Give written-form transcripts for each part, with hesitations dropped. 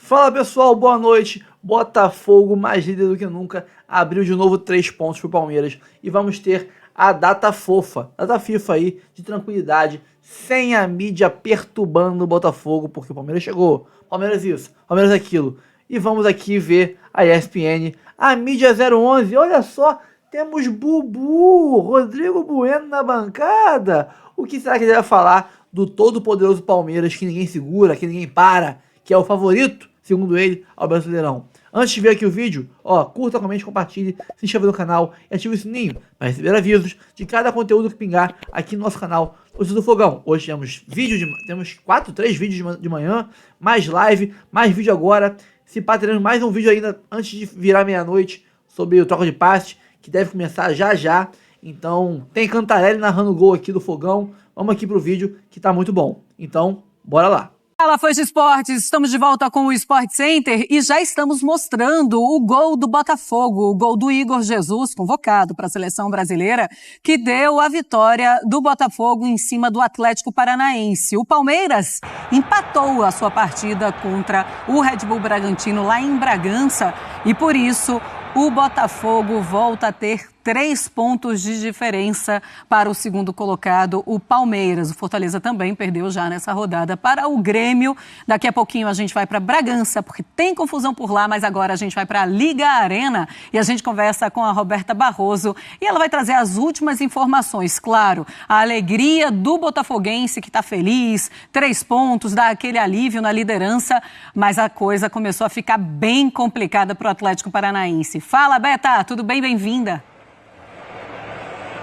Fala pessoal, boa noite. Botafogo, mais líder do que nunca, abriu de novo 3 pontos pro Palmeiras e vamos ter a data fofa, data FIFA aí, de tranquilidade, sem a mídia perturbando o Botafogo, porque o Palmeiras chegou, Palmeiras isso, Palmeiras aquilo. E vamos aqui ver a ESPN, a mídia 011, olha só, temos Bubu, Rodrigo Bueno na bancada. O que será que ele vai falar do todo poderoso Palmeiras, que ninguém segura, que ninguém para, que é o favorito, segundo ele, ao Brasileirão? Antes de ver aqui o vídeo, curta, comente, compartilhe, se inscreva no canal e ative o sininho para receber avisos de cada conteúdo que pingar aqui no nosso canal do Fogão. Hoje temos temos 3 vídeos de manhã, mais live, mais vídeo agora. Se pá, teremos mais um vídeo ainda antes de virar meia-noite sobre o troca de passes, que deve começar já já. Então, tem Cantarelli narrando o gol aqui do Fogão. Vamos aqui pro vídeo que tá muito bom. Então, bora lá. Fala, fãs de esportes, estamos de volta com o Sport Center e já estamos mostrando o gol do Botafogo, o gol do Igor Jesus, convocado para a seleção brasileira, que deu a vitória do Botafogo em cima do Atlético Paranaense. O Palmeiras empatou a sua partida contra o Red Bull Bragantino lá em Bragança e por isso o Botafogo volta a ter 3 pontos de diferença para o segundo colocado, o Palmeiras. O Fortaleza também perdeu já nessa rodada para o Grêmio. Daqui a pouquinho a gente vai para Bragança, porque tem confusão por lá, mas agora a gente vai para a Liga Arena e a gente conversa com a Roberta Barroso e ela vai trazer as últimas informações. Claro, a alegria do botafoguense que está feliz, 3 pontos, dá aquele alívio na liderança, mas a coisa começou a ficar bem complicada para o Atlético Paranaense. Fala, Beta, tudo bem? Bem-vinda.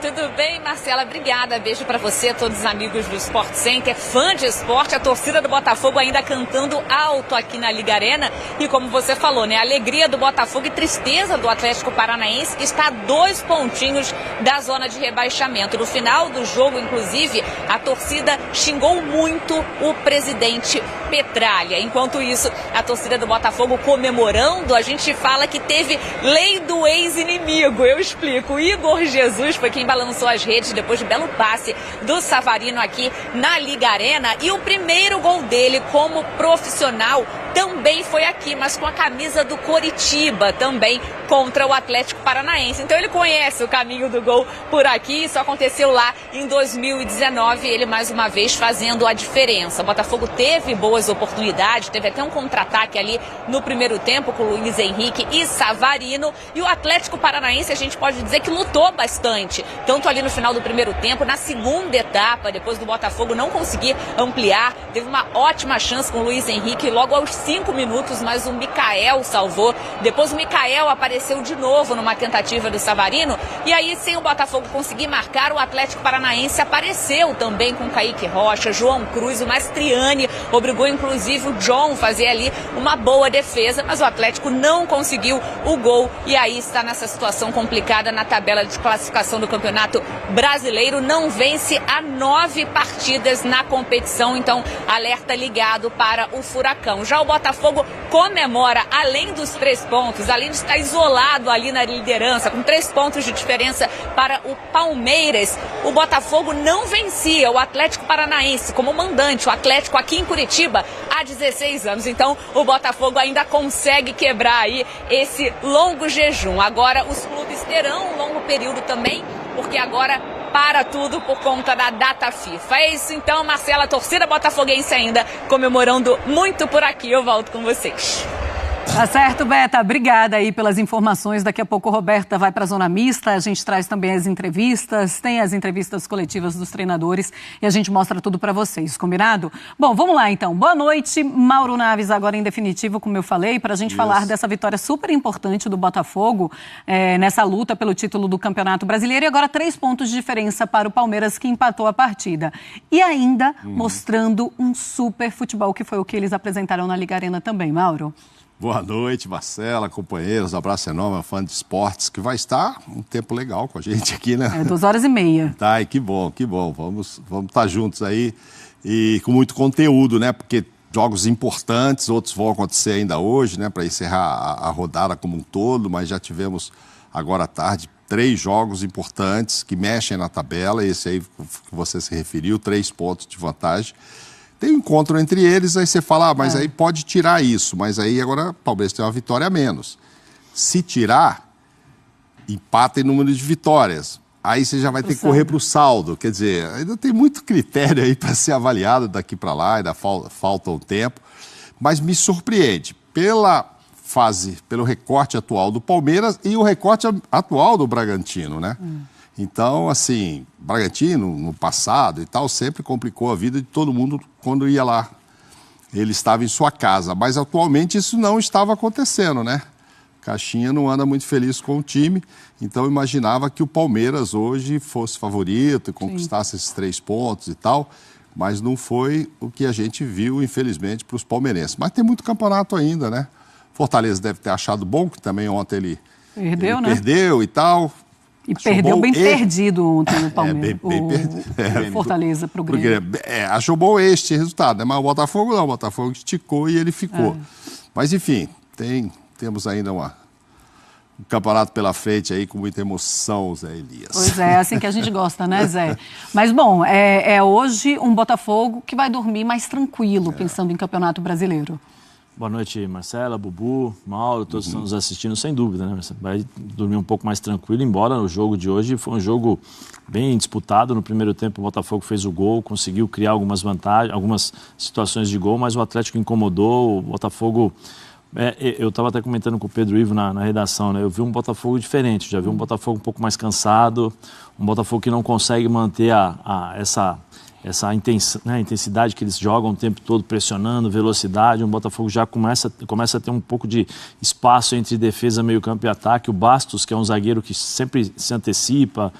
Tudo bem, Marcela? Obrigada. Beijo pra você, todos os amigos do Sport Center, fã de esporte, a torcida do Botafogo ainda cantando alto aqui na Liga Arena. E como você falou, né? A alegria do Botafogo e tristeza do Atlético Paranaense, que está a 2 pontinhos da zona de rebaixamento. No final do jogo, inclusive, a torcida xingou muito o presidente Petralha. Enquanto isso, a torcida do Botafogo comemorando, a gente fala que teve lei do ex-inimigo. Eu explico. O Igor Jesus foi quem balançou as redes depois de belo passe do Savarino aqui na Liga Arena. E o primeiro gol dele como profissional também foi aqui, mas com a camisa do Coritiba, também contra o Atlético Paranaense. Então ele conhece o caminho do gol por aqui. Isso aconteceu lá em 2019, ele mais uma vez fazendo a diferença. O Botafogo teve boas oportunidades, teve até um contra-ataque ali no primeiro tempo com o Luiz Henrique e Savarino. E o Atlético Paranaense, a gente pode dizer que lutou bastante, tanto ali no final do primeiro tempo, na segunda etapa, depois do Botafogo não conseguir ampliar, teve uma ótima chance com o Luiz Henrique logo aos 5 minutos, mas o Mikael salvou. Depois o Mikael apareceu de novo numa tentativa do Savarino, e aí sem o Botafogo conseguir marcar, o Atlético Paranaense apareceu também com Kaique Rocha, João Cruz, o Mastriani obrigou inclusive o John a fazer ali uma boa defesa, mas o Atlético não conseguiu o gol, e aí está nessa situação complicada na tabela de classificação do Campeonato Brasileiro, não vence há 9 partidas na competição, então alerta ligado para o Furacão. Já o Botafogo comemora, além dos 3 pontos, além de estar isolado ali na liderança, com 3 pontos de diferença para o Palmeiras, o Botafogo não vencia o Atlético Paranaense como mandante, o Atlético aqui em Curitiba, há 16 anos. Então o Botafogo ainda consegue quebrar aí esse longo jejum. Agora os clubes terão um longo período também, porque agora para tudo por conta da data FIFA. É isso então, Marcela, torcida botafoguense ainda comemorando muito por aqui. Eu volto com vocês. Tá certo, Beta. Obrigada aí pelas informações. Daqui a pouco a Roberta vai para a zona mista. A gente traz também as entrevistas, tem as entrevistas coletivas dos treinadores e a gente mostra tudo para vocês, combinado? Bom, vamos lá então. Boa noite, Mauro Naves, agora em definitivo, como eu falei, para a gente falar dessa vitória super importante do Botafogo nessa luta pelo título do Campeonato Brasileiro e agora 3 pontos de diferença para o Palmeiras, que empatou a partida. E ainda mostrando um super futebol, que foi o que eles apresentaram na Liga Arena também, Mauro. Boa noite, Marcela, companheiros, abraço enorme, fã de esportes, que vai estar um tempo legal com a gente aqui, né? 2h30. Tá, e que bom, vamos estar juntos aí e com muito conteúdo, né? Porque jogos importantes, outros vão acontecer ainda hoje, né? Para encerrar a rodada como um todo, mas já tivemos agora à tarde 3 jogos importantes que mexem na tabela, esse aí que você se referiu, 3 pontos de vantagem. tem um encontro entre eles, aí você fala, mas aí pode tirar isso, mas aí agora o Palmeiras tem uma vitória a menos. Se tirar, empata em número de vitórias. Aí você já vai ter que correr para o saldo. Quer dizer, ainda tem muito critério aí para ser avaliado daqui para lá, ainda falta um tempo. Mas me surpreende pelo recorte atual do Palmeiras e o recorte atual do Bragantino, né? Então, assim, Bragantino, no passado e tal, sempre complicou a vida de todo mundo quando ia lá. Ele estava em sua casa, mas atualmente isso não estava acontecendo, né? Caixinha não anda muito feliz com o time, então imaginava que o Palmeiras hoje fosse favorito e conquistasse esses 3 pontos e tal, mas não foi o que a gente viu, infelizmente, para os palmeirenses. Mas tem muito campeonato ainda, né? Fortaleza deve ter achado bom, que também ontem ele perdeu e tal. E perdeu bem perdido ontem o Palmeiras, o Fortaleza para o Grêmio. Achou bom este resultado, né? Mas o Botafogo não, o Botafogo esticou e ele ficou. Mas enfim, temos ainda um campeonato pela frente aí com muita emoção, Zé Elias. Pois é assim que a gente gosta, né, Zé? Mas, bom, é hoje um Botafogo que vai dormir mais tranquilo, pensando em Campeonato Brasileiro. Boa noite, Marcela, Bubu, Mauro, todos que estão nos assistindo, sem dúvida, né? Vai dormir um pouco mais tranquilo, embora o jogo de hoje foi um jogo bem disputado. No primeiro tempo o Botafogo fez o gol, conseguiu criar algumas vantagens, algumas situações de gol, mas o Atlético incomodou, o Botafogo... eu estava até comentando com o Pedro Ivo na redação, né? Eu vi um Botafogo diferente, já vi um Botafogo um pouco mais cansado, um Botafogo que não consegue manter essa intensidade que eles jogam o tempo todo, pressionando, velocidade. Um Botafogo já começa a ter um pouco de espaço entre defesa, meio campo e ataque. O Bastos, que é um zagueiro que sempre se antecipa,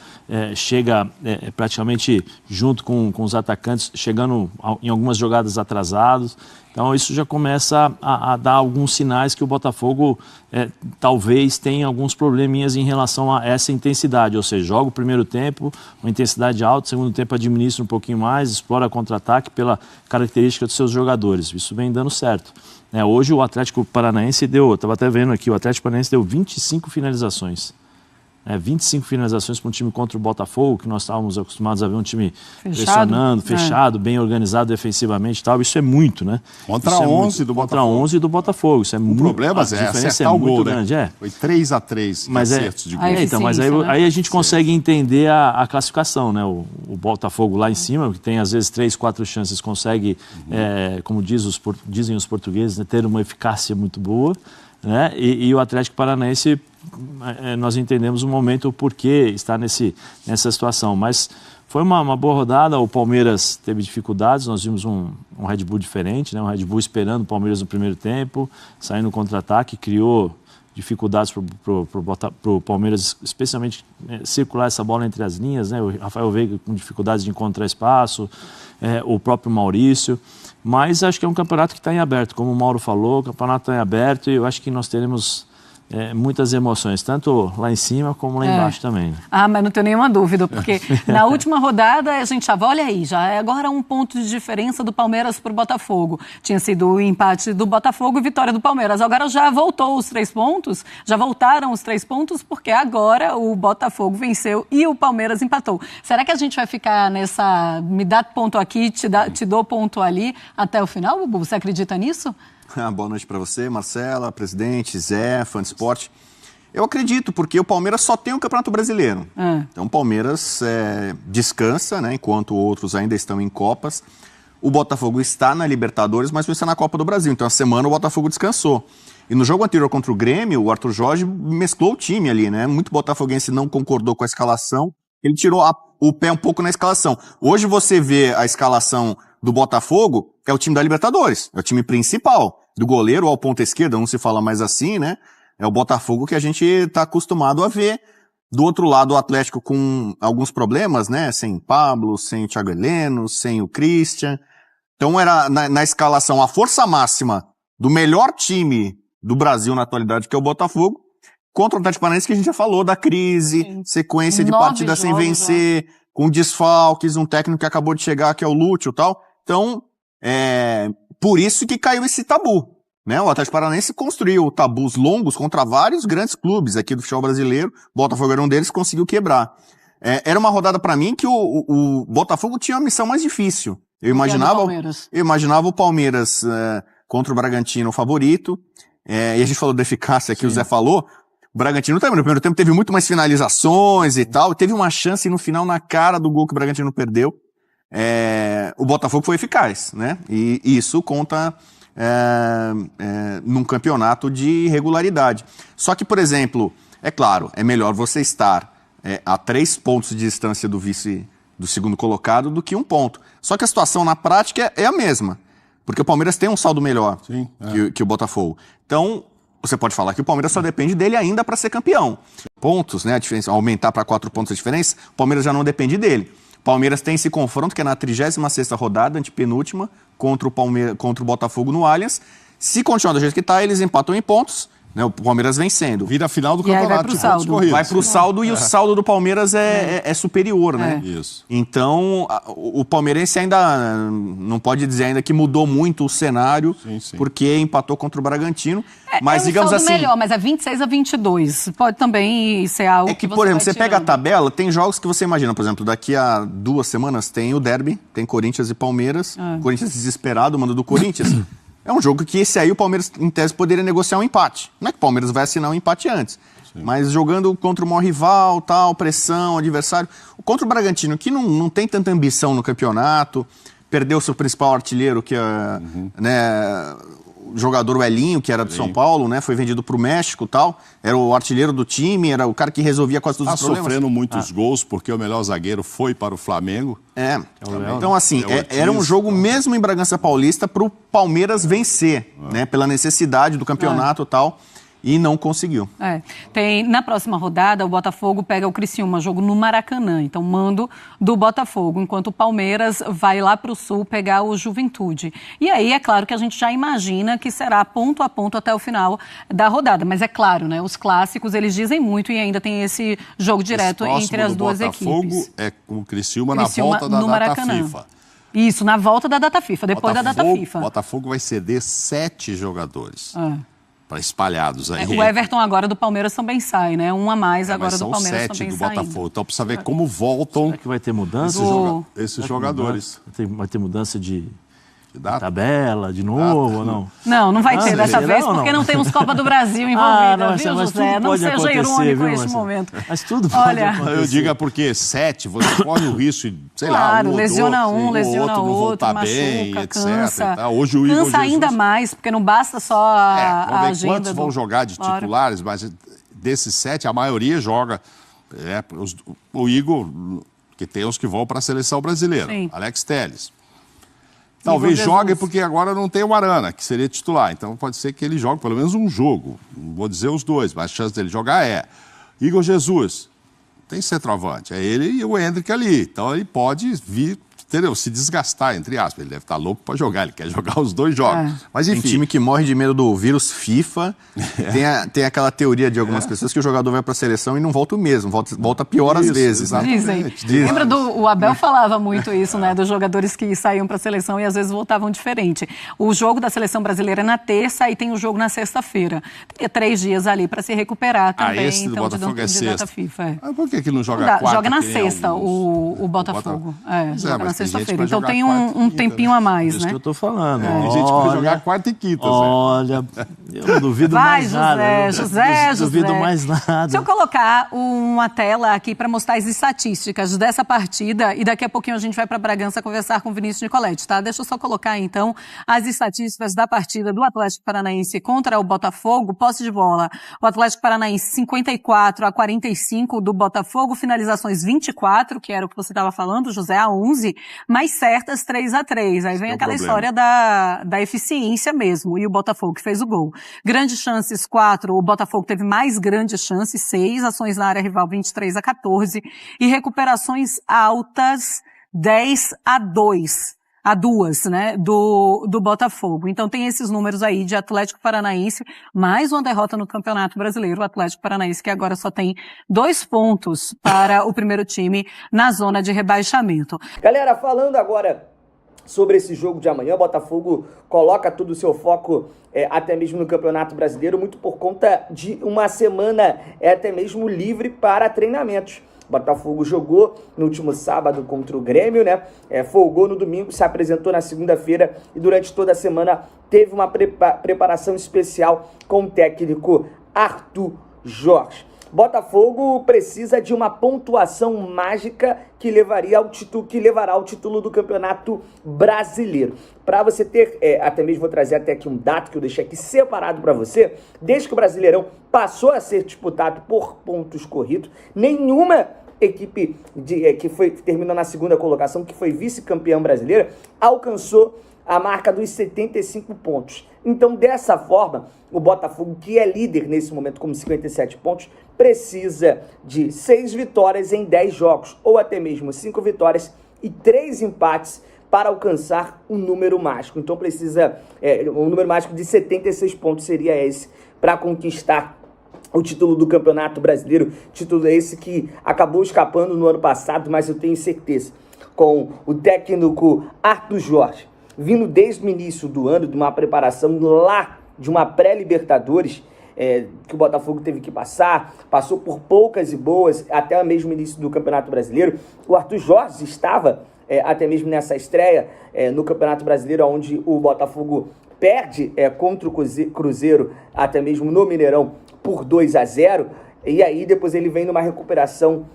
chega praticamente junto com os atacantes, chegando em algumas jogadas atrasados. Então isso já começa a dar alguns sinais que o Botafogo talvez tenha alguns probleminhas em relação a essa intensidade, ou seja, joga o primeiro tempo, uma intensidade alta, segundo tempo administra um pouquinho mais, explora contra-ataque pela característica dos seus jogadores. Isso vem dando certo. Hoje o Atlético Paranaense estava até vendo aqui, o Atlético Paranaense deu 25 finalizações. 25 finalizações para um time contra o Botafogo, que nós estávamos acostumados a ver um time pressionando, fechado, bem organizado defensivamente e tal. Isso é muito, né? Contra 11 do Botafogo. Contra 11 do Botafogo. Isso é muito. O problema é acertar o gol, grande, né? Foi 3-3 acertos de gol. Mas aí a gente consegue entender a classificação, né? O Botafogo lá em cima, que tem às vezes 3, 4 chances, consegue, como dizem os portugueses, né, ter uma eficácia muito boa, né? E o Atlético Paranaense, nós entendemos o momento, o porquê está nessa situação, mas foi uma boa rodada. O Palmeiras teve dificuldades, nós vimos um Red Bull diferente, né? Um Red Bull esperando o Palmeiras no primeiro tempo, saindo no contra-ataque, criou dificuldades para o Palmeiras, especialmente circular essa bola entre as linhas, né? O Rafael Veiga com dificuldades de encontrar espaço, o próprio Maurício, mas acho que é um campeonato que está em aberto, como o Mauro falou, o campeonato está em aberto e eu acho que nós teremos muitas emoções, tanto lá em cima como lá embaixo também. Né? Mas não tenho nenhuma dúvida, porque na última rodada a gente já olha aí, já é agora um ponto de diferença do Palmeiras para o Botafogo. Tinha sido o empate do Botafogo e vitória do Palmeiras. Agora já voltou os 3 pontos, já voltaram os 3 pontos, porque agora o Botafogo venceu e o Palmeiras empatou. Será que a gente vai ficar nessa, me dá ponto aqui, te dou ponto ali, até o final, Bubu? Você acredita nisso? Boa noite para você, Marcela, presidente, Zé, fã de esporte. Eu acredito, porque o Palmeiras só tem o Campeonato Brasileiro. Então o Palmeiras descansa, né, enquanto outros ainda estão em Copas. O Botafogo está na Libertadores, mas não está na Copa do Brasil. Então a semana o Botafogo descansou. E no jogo anterior contra o Grêmio, o Arthur Jorge mesclou o time ali, né? Muito botafoguense não concordou com a escalação. Ele tirou o pé um pouco na escalação. Hoje você vê a escalação do Botafogo, é o time da Libertadores, é o time principal. Do goleiro ao ponta esquerda, não se fala mais assim, né? É o Botafogo que a gente está acostumado a ver. Do outro lado, o Atlético com alguns problemas, né? Sem Pablo, sem o Thiago Heleno, sem o Christian. Então era na escalação a força máxima do melhor time do Brasil na atualidade, que é o Botafogo, contra o Atlético Paranaense, que a gente já falou, da crise, sequência de partidas sem vencer, com desfalques, um técnico que acabou de chegar, que é o Lúcio e tal. Então, por isso que caiu esse tabu, né? O Atlético Paranaense construiu tabus longos contra vários grandes clubes aqui do futebol brasileiro. O Botafogo era um deles, conseguiu quebrar. Era uma rodada para mim que o Botafogo tinha uma missão mais difícil. Eu imaginava o Palmeiras contra o Bragantino favorito, e a gente falou da eficácia que o Zé falou. O Bragantino também, no primeiro tempo, teve muito mais finalizações e tal, teve uma chance no final na cara do gol que o Bragantino perdeu. O Botafogo foi eficaz, né? E isso conta num campeonato de regularidade. Só que, por exemplo, é claro, é melhor você estar a 3 pontos de distância do vice do segundo colocado do que 1 ponto. Só que a situação na prática é a mesma, porque o Palmeiras tem um saldo melhor que o Botafogo. Então, você pode falar que o Palmeiras só depende dele ainda para ser campeão. Pontos, né, a diferença, aumentar para 4 pontos a diferença, o Palmeiras já não depende dele. O Palmeiras tem esse confronto que é na 36ª rodada, antepenúltima, contra o Botafogo no Allianz. Se continuar do jeito que está, eles empatam em pontos, né, o Palmeiras vencendo. Vira a final do campeonato de pontos corridos. Vai pro saldo e o saldo do Palmeiras é superior, né? Isso. Então, o palmeirense ainda não pode dizer ainda que mudou muito o cenário, porque empatou contra o Bragantino. Mas digamos assim, melhor, mas é 26-22. Pode também ser algo que por exemplo, você pega a tabela, tem jogos que você imagina, por exemplo, daqui a 2 semanas tem o derby, tem Corinthians e Palmeiras. Corinthians desesperado, mando do Corinthians. É um jogo que esse aí o Palmeiras, em tese, poderia negociar um empate. Não é que o Palmeiras vai assinar um empate antes. Mas jogando contra o maior rival, tal, pressão, adversário. Contra o Bragantino, que não tem tanta ambição no campeonato, perdeu seu principal artilheiro, que é o jogador Elinho, que era do São Paulo, né? Foi vendido para o México e tal. Era o artilheiro do time, era o cara que resolvia quase todos os problemas. Sofrendo muitos gols, porque o melhor zagueiro foi para o Flamengo. Então, assim, era um jogo mesmo em Bragança Paulista para o Palmeiras vencer, né? Pela necessidade do campeonato e tal. E não conseguiu. Na próxima rodada, o Botafogo pega o Criciúma, jogo no Maracanã. Então, mando do Botafogo, enquanto o Palmeiras vai lá para o Sul pegar o Juventude. E aí, é claro que a gente já imagina que será ponto a ponto até o final da rodada. Mas é claro, né? Os clássicos, eles dizem muito e ainda tem esse jogo direto entre as duas equipes. O Botafogo é com o Criciúma na volta da data FIFA. Isso, na volta da data FIFA, depois da data FIFA. O Botafogo vai ceder 7 jogadores. Para espalhados aí. O Everton agora do Palmeiras também sai, né? Um a mais agora do Palmeiras também saindo. São 7 do Botafogo. Então precisa ver como voltam. Será que vai ter mudança? Esses jogadores. Vai ter mudança de tabela de novo ou não? Não vai ter dessa vez, porque não temos Copa do Brasil envolvida, viu, José? Não seja irônico nesse momento. Mas tudo pode acontecer. Eu digo porque 7, você corre o risco, sei lá, lesiona um, lesiona outro, machuca, cansa. Hoje o Igor cansa ainda mais, porque não basta só a agenda. Quantos vão jogar de titulares, mas desses 7, a maioria joga. O Igor, que tem os que vão para a seleção brasileira. Alex Telles. Talvez jogue porque agora não tem o Arana, que seria titular. Então pode ser que ele jogue pelo menos um jogo. Não vou dizer os dois, mas a chance dele jogar é. Igor Jesus, tem centroavante. É ele e o Hendrick ali. Então ele pode vir, entendeu? Se desgastar, entre aspas. Ele deve estar louco para jogar, ele quer jogar os 2 jogos. Mas enfim. Tem time que morre de medo do vírus FIFA. Tem aquela teoria de algumas pessoas que o jogador vai para a seleção e não volta o mesmo, volta pior às vezes. Dizem. Lembra o Abel falava muito isso, né? Dos jogadores que saíam para a seleção e às vezes voltavam diferente. O jogo da seleção brasileira é na terça e tem o jogo na sexta-feira. Tem 3 dias ali para se recuperar também. Esse do Botafogo é sexta. FIFA, Mas por que não joga quarta? Joga na sexta o Botafogo. Joga na sexta-feira. Então tem um tempinho a mais, né? Isso que eu tô falando. Tem gente que vai jogar quarta e quinta. Olha, eu não duvido mais nada. José. Não duvido mais nada. Se eu colocar uma tela aqui para mostrar as estatísticas dessa partida e daqui a pouquinho a gente vai para Bragança conversar com o Vinícius Nicoletti, tá? Deixa eu só colocar então as estatísticas da partida do Atlético Paranaense contra o Botafogo. Posse de bola. O Atlético Paranaense 54-45 do Botafogo, finalizações 24, que era o que você estava falando, José, a 11, mais certas 3-3. Aí vem aquela história da eficiência mesmo. E o Botafogo que fez o gol. Grandes chances 4, o Botafogo teve mais grandes chances 6, ações na área rival 23-14 e recuperações altas 10-2. A 2, né, do Botafogo. Então tem esses números aí de Atlético Paranaense, mais uma derrota no Campeonato Brasileiro, o Atlético Paranaense que agora só tem 2 pontos para o primeiro time na zona de rebaixamento. Galera, falando agora sobre esse jogo de amanhã, o Botafogo coloca todo o seu foco até mesmo no Campeonato Brasileiro, muito por conta de uma semana até mesmo livre para treinamentos. O Botafogo jogou no último sábado contra o Grêmio, né? Folgou no domingo, se apresentou na segunda-feira e durante toda a semana teve uma preparação especial com o técnico Arthur Jorge. Botafogo precisa de uma pontuação mágica que levará ao título do Campeonato Brasileiro. Para você ter, até mesmo vou trazer até aqui um dado que eu deixei aqui separado para você, desde que o Brasileirão passou a ser disputado por pontos corridos, nenhuma equipe que terminou na segunda colocação, que foi vice-campeã brasileira, alcançou a marca dos 75 pontos. Então, dessa forma, o Botafogo, que é líder nesse momento com 57 pontos, precisa de 6 vitórias em 10 jogos, ou até mesmo 5 vitórias e 3 empates para alcançar um número mágico. Então precisa, um número mágico de 76 pontos seria esse para conquistar o título do Campeonato Brasileiro, título esse que acabou escapando no ano passado, mas eu tenho certeza, com o técnico Arthur Jorge, vindo desde o início do ano, de uma preparação lá de uma pré-Libertadores, que o Botafogo teve que passou por poucas e boas, até mesmo o início do Campeonato Brasileiro. O Arthur Jorge estava, até mesmo nessa estreia no Campeonato Brasileiro, onde o Botafogo perde contra o Cruzeiro, até mesmo no Mineirão, por 2-0, e aí depois ele vem numa recuperação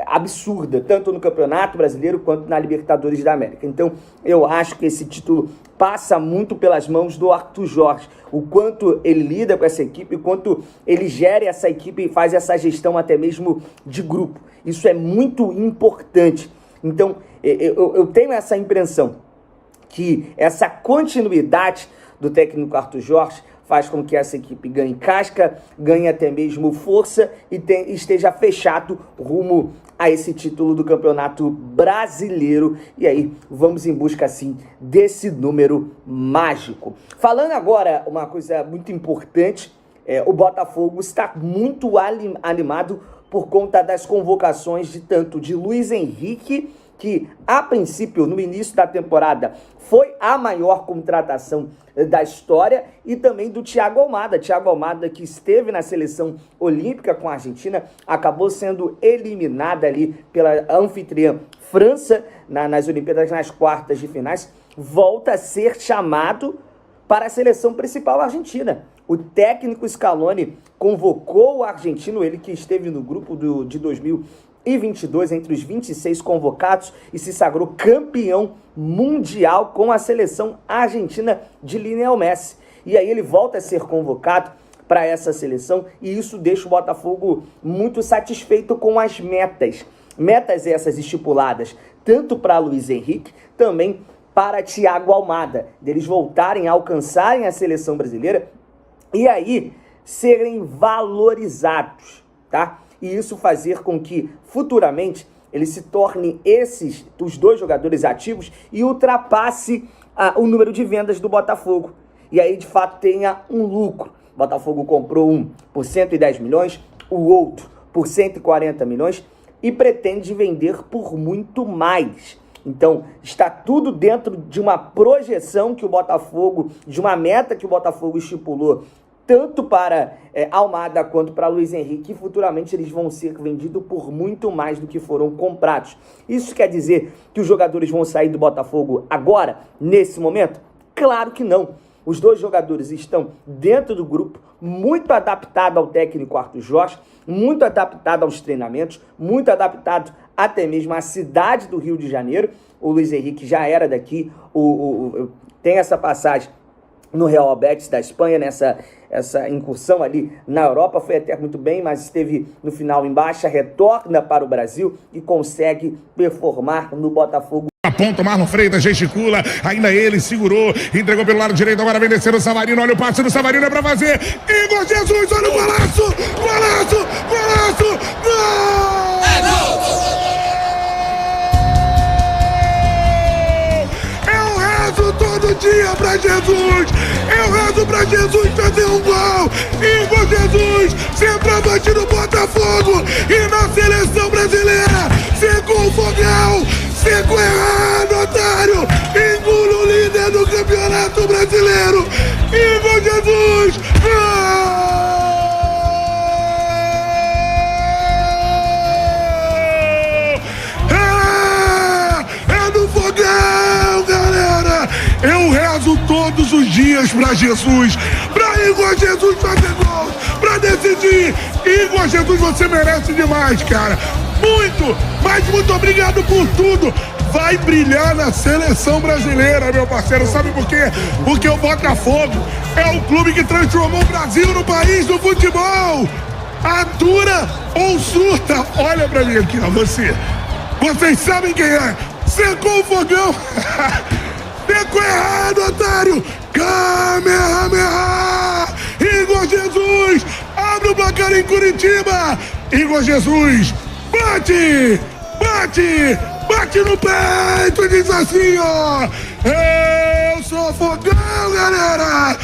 absurda, tanto no Campeonato Brasileiro quanto na Libertadores da América. Então eu acho que esse título passa muito pelas mãos do Arthur Jorge, o quanto ele lida com essa equipe, o quanto ele gera essa equipe e faz essa gestão até mesmo de grupo. Isso é muito importante. Então eu tenho essa impressão que essa continuidade do técnico Arthur Jorge faz com que essa equipe ganhe casca, ganhe até mesmo força e esteja fechado rumo a esse título do Campeonato Brasileiro. E aí, vamos em busca, assim, desse número mágico. Falando agora uma coisa muito importante, o Botafogo está muito animado por conta das convocações de Luiz Henrique, que a princípio, no início da temporada, foi a maior contratação da história, e também do Thiago Almada. Thiago Almada, que esteve na seleção olímpica com a Argentina, acabou sendo eliminada ali pela anfitriã França nas Olimpíadas, nas quartas de finais, volta a ser chamado para a seleção principal argentina. O técnico Scaloni convocou o argentino, ele que esteve no grupo de 2022, entre os 26 convocados, e se sagrou campeão mundial com a seleção argentina de Lionel Messi. E aí ele volta a ser convocado para essa seleção, e isso deixa o Botafogo muito satisfeito com as metas. Metas essas estipuladas tanto para Luiz Henrique, também para Thiago Almada, deles voltarem a alcançarem a seleção brasileira e aí serem valorizados, tá? E isso fazer com que futuramente eles se tornem os dois jogadores ativos e ultrapasse o número de vendas do Botafogo. E aí, de fato, tenha um lucro. O Botafogo comprou um por 110 milhões, o outro por 140 milhões e pretende vender por muito mais. Então, está tudo dentro de uma projeção que o Botafogo, de uma meta que o Botafogo estipulou, tanto para Almada quanto para Luiz Henrique, e futuramente eles vão ser vendidos por muito mais do que foram comprados. Isso quer dizer que os jogadores vão sair do Botafogo agora, nesse momento? Claro que não. Os dois jogadores estão dentro do grupo, muito adaptado ao técnico Arthur Jorge, muito adaptado aos treinamentos, muito adaptado até mesmo à cidade do Rio de Janeiro. O Luiz Henrique já era daqui, tem essa passagem no Real Betis da Espanha, essa incursão ali na Europa, foi até muito bem, mas esteve no final em baixa, retorna para o Brasil e consegue performar no Botafogo. Aponta o Marlon Freitas, gesticula, ainda ele segurou, entregou pelo lado direito, agora vem descendo o Savarino, olha o passe do Savarino, é pra fazer, Igor Jesus, olha o golaço, golaço, golaço, gol! É gol! Eu rezo todo dia pra Jesus, eu rezo pra Jesus fazer um gol, Igor Jesus, centroavante do Botafogo e na seleção brasileira, secou o fogão, secou errado, otário, engula o líder do Campeonato Brasileiro, Igor Jesus, gol! todas pra Jesus, pra Igor Jesus fazer gol, pra decidir. Igor Jesus, você merece demais, cara. Muito obrigado por tudo. Vai brilhar na seleção brasileira, meu parceiro. Sabe por quê? Porque o Botafogo é o clube que transformou o Brasil no país do futebol. Atura ou surta? Olha pra mim aqui, ó, você. Vocês sabem quem é? Secou o fogão. Secou errado, otário. Kamehameha. Igor Jesus abre o placar em Curitiba. Igor Jesus bate no peito e diz assim, ó: eu sou fogão, galera.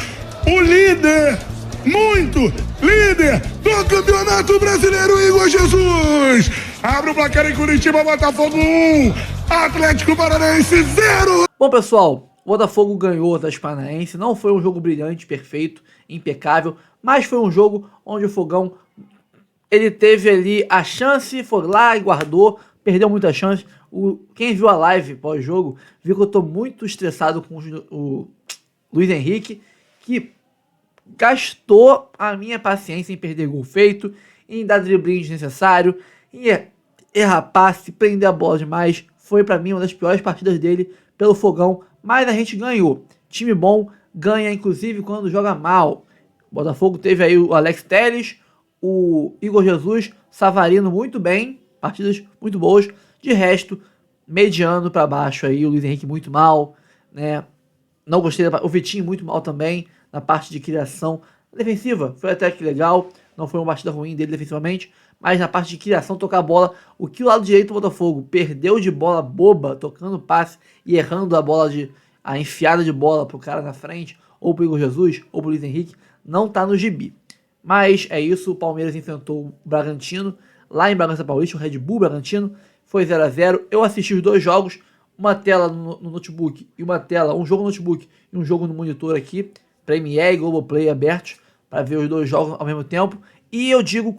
O líder, muito líder do Campeonato Brasileiro, Igor Jesus. Abre o placar em Curitiba, Botafogo 1, Atlético Paranaense 0. Bom, pessoal, o Botafogo ganhou o Atlético Paranaense. Não foi um jogo brilhante, perfeito, impecável, mas foi um jogo onde o Fogão, ele teve ali a chance, foi lá e guardou, perdeu muita chance. Quem viu a live pós-jogo, viu que eu tô muito estressado com o Luiz Henrique, que gastou a minha paciência em perder gol feito, em dar driblinho desnecessário, em errar passe, prender a bola demais. Foi pra mim uma das piores partidas dele pelo Fogão, mas a gente ganhou. Time bom ganha, inclusive, quando joga mal. O Botafogo teve aí o Alex Telles, o Igor Jesus, Savarino muito bem, partidas muito boas. De resto, mediano para baixo aí, o Luiz Henrique muito mal, né? Não gostei, o Vitinho muito mal também, na parte de criação defensiva. Foi até que legal, não foi uma partida ruim dele defensivamente, mas na parte de criação, tocar a bola, o que o lado direito do Botafogo perdeu de bola boba, tocando passe e errando a enfiada de bola pro cara na frente, ou pro Igor Jesus, ou pro Luiz Henrique, não tá no gibi. Mas é isso, o Palmeiras enfrentou o Bragantino, lá em Bragança Paulista, o Red Bull Bragantino, foi 0-0. Eu assisti os dois jogos, uma tela no notebook e um jogo no notebook e um jogo no monitor aqui, Premiere e Globoplay abertos, para ver os dois jogos ao mesmo tempo. E eu digo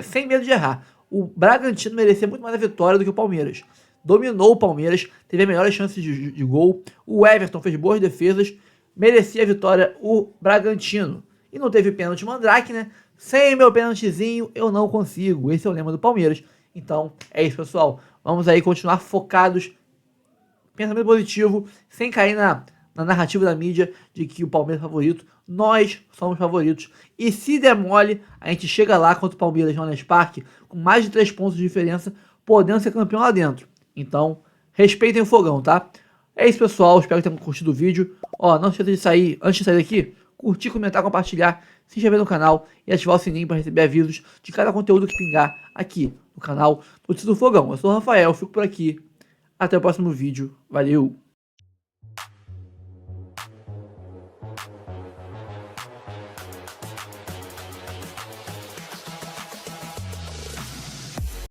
sem medo de errar, o Bragantino merecia muito mais a vitória do que o Palmeiras. Dominou o Palmeiras, teve as melhores chances de gol, o Everton fez boas defesas, merecia a vitória o Bragantino. E não teve pênalti Mandrake, né? Sem meu pênaltizinho eu não consigo. Esse é o lema do Palmeiras. Então é isso, pessoal. Vamos aí continuar focados, pensamento positivo, sem cair na narrativa da mídia de que o Palmeiras é favorito. Nós somos favoritos. E se der mole, a gente chega lá contra o Palmeiras no Allianz Parque com mais de 3 pontos de diferença, podendo ser campeão lá dentro. Então, respeitem o Fogão, tá? É isso, pessoal. Espero que tenham curtido o vídeo. Ó, não esqueça de sair, antes de sair daqui, curtir, comentar, compartilhar, se inscrever no canal e ativar o sininho para receber avisos de cada conteúdo que pingar aqui no canal Notícias do Fogão. Eu sou o Rafael, fico por aqui. Até o próximo vídeo. Valeu!